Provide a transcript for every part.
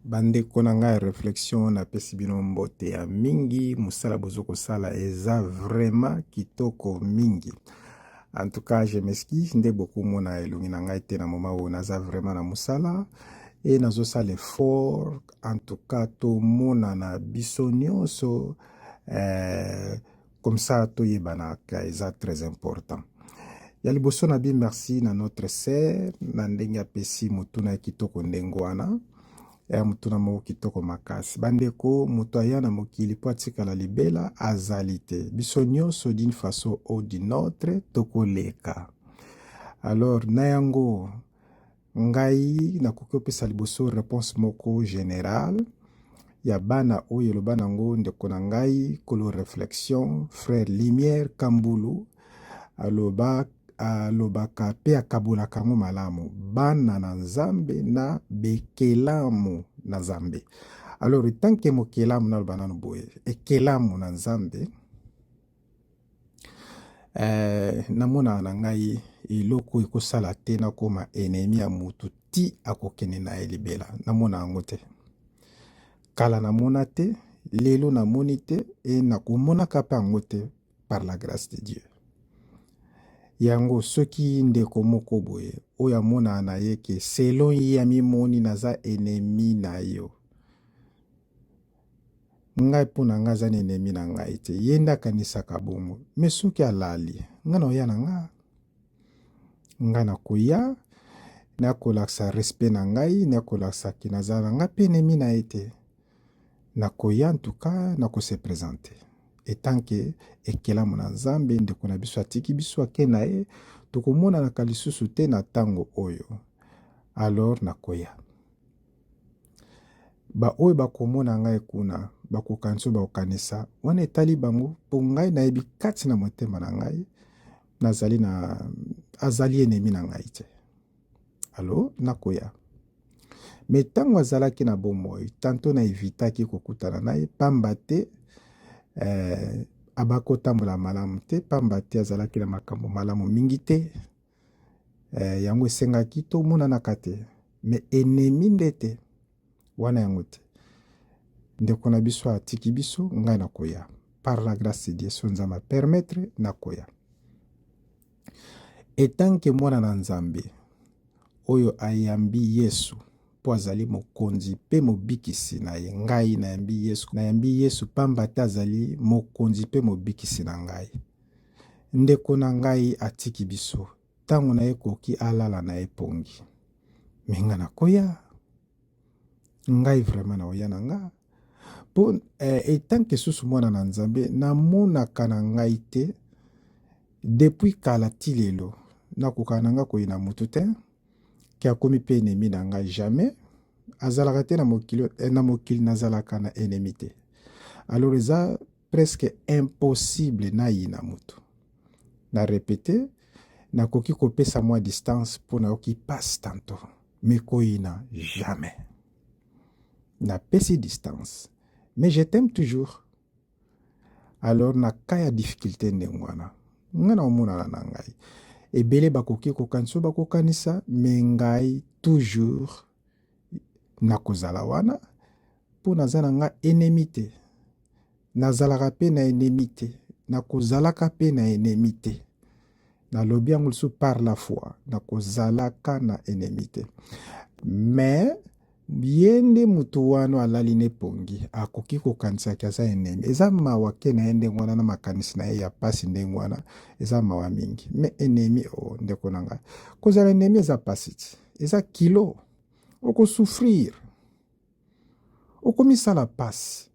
Bande konanga réflexion na pesi bino mbote ya mingi musala bozoko sala eza vraiment kitoko mingi. En tout cas, je m'excuse nde beaucoup mona elongi na ngai te na moment où naza vraiment na musala et nazo sala effort. En tout cas, to mona na biso nyonso comme ça to yebana ka eza très important. Ya liboso na bi merci na notre sœur na ndenge apesi mutuna kitoko ndengo wana. Mutuna moko kitoko makasi bandeko mutu aya na mokili po atikala libela azali te biso nyonso d'une façon ou d'une autre tokoleka. Alors na yango ngai nakoki opesa liboso réponse moko générale ya bana oyo eloba nango ndeko na ngai kolo réflexion frère Lumière Kambulu alobaka pe akabulaka ngo malamu bana na nzambe na bekelamu na nzambe. Alors tant que mokelamu na lobana no boye ekelamu na nzambe namona na ngai eloko ekosala te nakoma ennemi ya mutu ti akokende na elibela namona yango te. Kala namona te, lelo namoni te e nakomonaka pe yango te par la grâce de Dieu. Yango soki ndeko moko boye oyo amona na ye ke selon ye amimoni naza ennemi na yo, ngai mpo na ngai aza na ennemi na ngai te ye nde akanisaka bongo. Me soki alali ngai na oya na ngai nakoya nakolakisa respect na ngai nakolakisa ki naza na ngai mpe ennemi na ye te. Nakoya en tout cas nakose présenter etant que ekelamu na nzambe ndeko na biso atiki biso ake na ye tokomonanaka lisusu te na ntango oyo. Alors nakoya ba oyo bakomona ngai kuna bakokanisa bakokanisa wana etali bango mpo ngai nayebi kati na motema na ngai azali ennemi na ngai te. Alors nakoya me ntango azalaki na bomoi tanto na evitaki kokutana na ye pamba te abakotambola malamu te pamba te azalaki na makambo malamu mingi te yango esengaki tomonanaka te. Me ennemi nde te wana yango te ndeko na biso atiki biso ngai nakoya par la grâce de Dieu so nzambe apermettre nakoya etanke mwana na nzambe oyo ayambi Yesu po azali mokonzi pe mobikisi na ye. Ngai nayambi Yesu pamba te azali mokonzi pe mobikisi na ngai. Ndeko na ngai atiki biso ntango na ye koki alala na ye pongi me nga nakoya ngai vraiment na oya na nga po etanke susu mwana na nzambe namonaka na ngai te depuis kala ti lelo nakoka na nga koyina mutu te ki akomi pe ennemi na ngai jamais azalaka te na mokili nazalaka na ennemi te. Alors eza presque impossible nayina mutu na répéter nakoki kopesa mwa distance mpo nayoki passe tanto me koyina jamais napesi distance mais je t'aime toujours. Alors na kaya difficulté ndenge wana ngai na omonana na ngai ebele bakoki kokanisa bakokanisa me ngai toujours nakozala wana mpo naza na ngai ennemi te nazalaka pe na ennemi te nakozalaka pe na ennemi te nalobi yango lisusu par la foi nakozalaka na ennemi te. Mais ye nde mutu wana alali ne pongi akoki kokanisaki aza ennemi eza mawa ke na ye ndenge wana na makanisi na ye ya pasi ndenge wana eza mawa mingi. Me ennemi o ndeko na ngai kozala ennemi eza pasi ti eza kilo okosouffrir okomisala pasi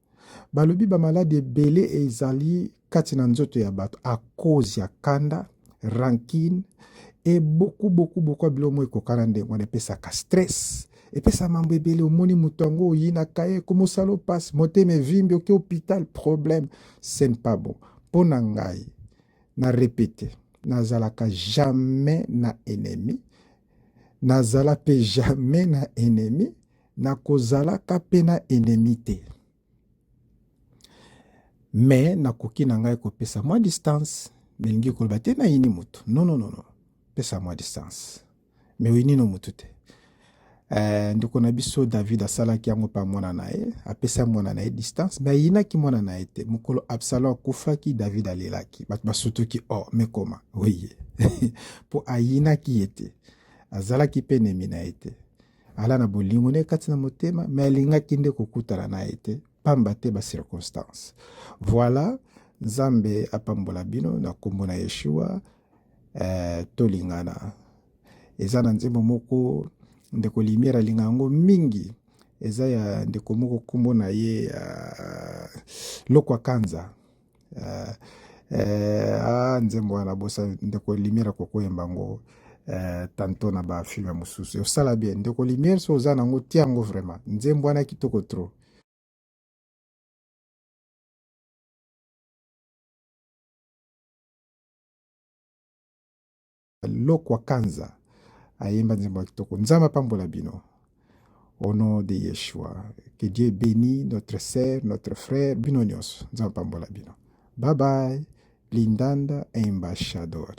balobi bamaladi ebele ezali kati na nzoto ya bato a cause ya kanda rancune e beaucoup ya bilo mo ekokana ndenge wana epesaka stress epesa mambo ebele omoni mutu yango oyinaka ye komosala pasi motema evimbi oke hôpital problème ce n'est pas bon. Mpo na ngai na répéter nazalaka jamais na ennemi nazala pe jamais na ennemi nakozalaka pe na ennemi te. Mais nakoki na ngai kopesa mwa distance melingi koloba te nayini mutu non pesa mwa distance me oyini no mutu te ndeko na biso David asalaki yango pa mwana na ye, apesa mwana na ye distance, me ayinaki mwana na ye te. Mokolo Absalom akufaki, David alelaki, bato basutuki me koma oui mpo ayinaki ye te, azalaki mpe enemi na ye te, ala na bolingo ne kati na motema, me alingaki nde kokutana na ye te, pamba te bacirconstance. Voilà, Nzambe apambola bino na kombo na Yeshua. Tolingana eza na nzembo moko ndeko Lumière alinga yango mingi, eza ya ndeko moko kombo na ye Lokwa Kanza. Nzembo wana bosa ndeko Lumière akokoyemba yango tanto na bafilme mosusu. Osala bien ndeko Lumière, so oza nango tia yango vraiment, nzembo wana kitoko trop. Lokwa Kanza ayemba nzembo ya kitoko. Nzambe apambola bino au nom de Yeshua. Que Dieu bénisse notre sœur, notre frère, bino nyonso. Nzambe apambola bino. Bye bye. Lindanda Ambassador.